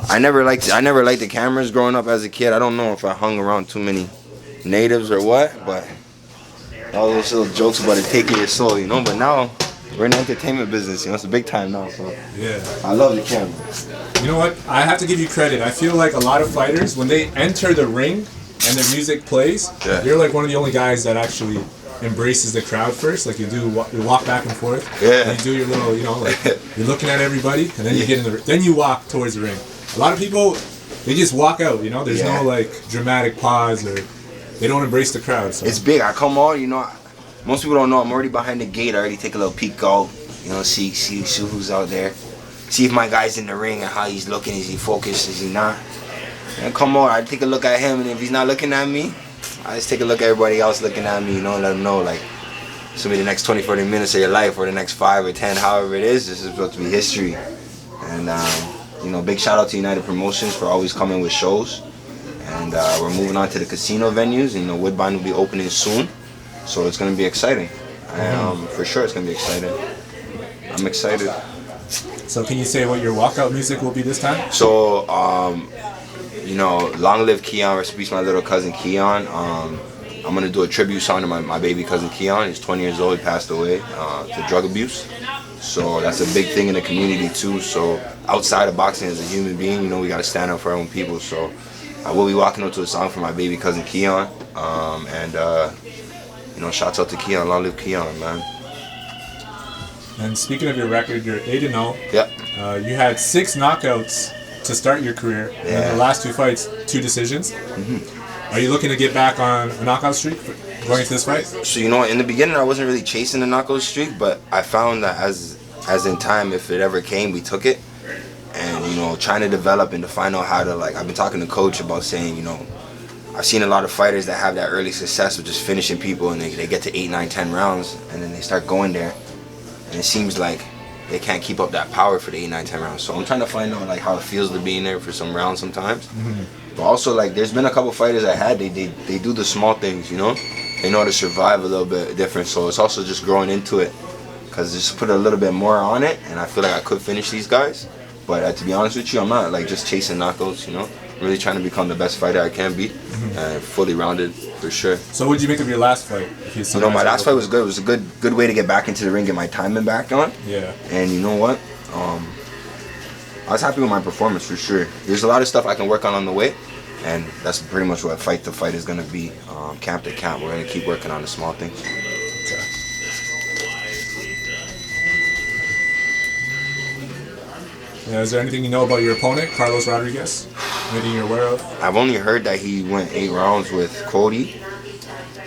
I never liked the cameras growing up as a kid. I don't know if I hung around too many natives or what, but all those little jokes about it taking your soul, you know. But now we're in the entertainment business, you know. It's a big time now, so yeah. I love the camera. You know what? I have to give you credit. I feel like a lot of fighters, when they enter the ring and their music plays, you're like one of the only guys that actually embraces the crowd first. Like you walk back and forth. Yeah. And you do your little, you know, like you're looking at everybody, and then you get in the, then you walk towards the ring. A lot of people, they just walk out. You know, there's no like dramatic pause, or they don't embrace the crowd. So. It's big. I come on, you know. Most people don't know I'm already behind the gate. I already take a little peek out, you know, see who's out there, see if my guy's in the ring and how he's looking. Is he focused? Is he not? And come on, I take a look at him, and if he's not looking at me, I just take a look at everybody else looking at me, you know, let them know, like, this will be the next 20, 40 minutes of your life, or the next 5 or 10, however it is. This is supposed to be history. And, you know, big shout out to United Promotions for always coming with shows. And we're moving on to the casino venues. And, you know, Woodbine will be opening soon. So it's going to be exciting. For sure it's going to be exciting. I'm excited. So can you say what your walkout music will be this time? So, you know, long live Keon, rest in peace my little cousin Keon. I'm going to do a tribute song to my baby cousin Keon. He's 20 years old, he passed away to drug abuse. So that's a big thing in the community too. So outside of boxing as a human being, you know, we got to stand up for our own people. So I will be walking up to a song for my baby cousin Keon. You know, shouts out to Keon, long live Keon, man. And speaking of your record, you're 8-0. Yep. You had 6 knockouts to start your career. And in the last 2 fights, 2 decisions. Are you looking to get back on a knockout streak going into this fight? So, you know, in the beginning, I wasn't really chasing the knockout streak, but I found that as in time, if it ever came, we took it. And, you know, trying to develop and to find out how to, like, I've been talking to Coach about saying, you know, I've seen a lot of fighters that have that early success of just finishing people, and they get to 8, 9, 10 rounds, and then they start going there. And it seems like they can't keep up that power for the 8, 9, 10 rounds. So I'm trying to find out, like, how it feels to be in there for some rounds sometimes. But also, like, there's been a couple fighters I had, they do the small things, you know? They know how to survive a little bit different. So it's also just growing into it, because just put a little bit more on it, and I feel like I could finish these guys. But to be honest with you, I'm not, like, just chasing knockouts, you know? I'm really trying to become the best fighter I can be, and fully rounded, for sure. So what did you make of your last fight? You know, my last fight was good. It was a good way to get back into the ring, get my timing back on. Yeah. And you know what? I was happy with my performance, for sure. There's a lot of stuff I can work on the way, and that's pretty much what fight to fight is going to be, camp to camp. We're going to keep working on the small things. Okay. Yeah, is there anything you know about your opponent, Carlos Rodriguez? Anything you're aware of? I've only heard that he went 8 rounds with Cody.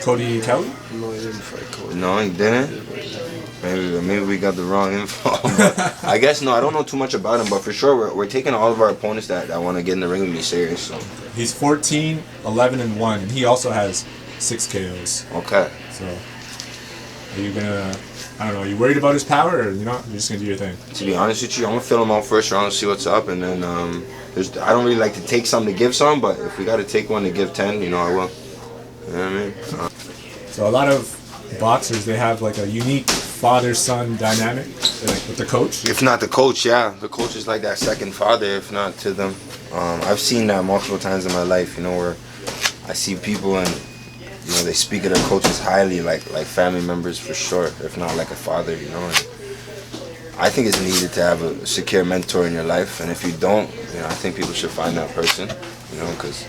Cody Kelly? No, he didn't fight Cody. No, he didn't? Maybe we got the wrong info. But I guess, no, I don't know too much about him, but for sure we're taking all of our opponents that want to get in the ring with me serious. So. He's 14, 11, and 1, and he also has 6 KOs. Okay. So, are you gonna, I don't know, are you worried about his power, or you're just gonna do your thing? To be honest with you, I'm gonna fill him out first round, see what's up, and then I don't really like to take some to give some, but if we got to take one to give 10, you know, I will. You know what I mean? So a lot of boxers, they have like a unique father-son dynamic, like with the coach. If not the coach, yeah, the coach is like that second father, if not to them. I've seen that multiple times in my life, you know, where I see people and, you know, they speak of their coaches highly, like family members for sure, if not like a father, you know. And I think it's needed to have a secure mentor in your life, and if you don't, you know, I think people should find that person, you know, because.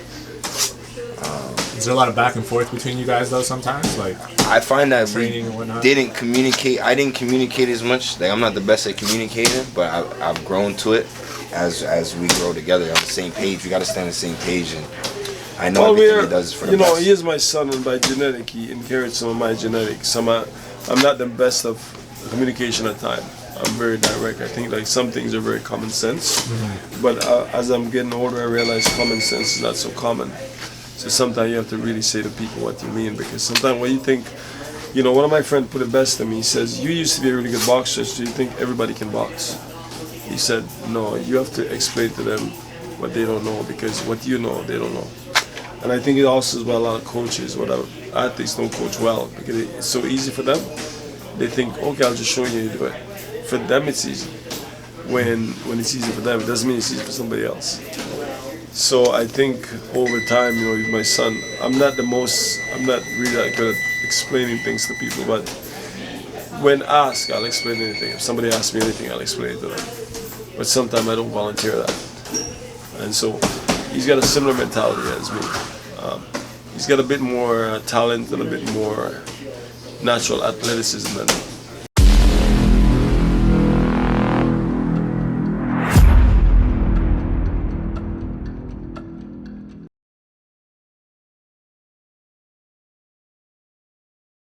Is there a lot of back and forth between you guys though sometimes? Like I find that training and whatnot? didn't communicate. I didn't communicate as much. Like I'm not the best at communicating, but I've grown to it as we grow together on the same page. We got to stay on the same page, and I know everything he does is for the best. You know, he is my son, and by genetic, he inherits some of my genetics. I'm not the best of communication at times. I'm very direct. I think like some things are very common sense, but as I'm getting older, I realize common sense is not so common. So sometimes you have to really say to people what you mean, because sometimes when you think, you know, one of my friends put it best to me. He says, "You used to be a really good boxer, so you think everybody can box?" He said, "No, you have to explain to them what they don't know, because what you know, they don't know." And I think it also is why a lot of coaches, without athletes, don't coach well, because it's so easy for them. They think, okay, I'll just show you how to do it. For them, it's easy. when it's easy for them, it doesn't mean it's easy for somebody else. So I think over time, you know, with my son, I'm not really that good at explaining things to people, but when asked, I'll explain anything. If somebody asks me anything, I'll explain it to them. But sometimes I don't volunteer that. And so he's got a similar mentality as me. He's got a bit more talent and a bit more natural athleticism than me.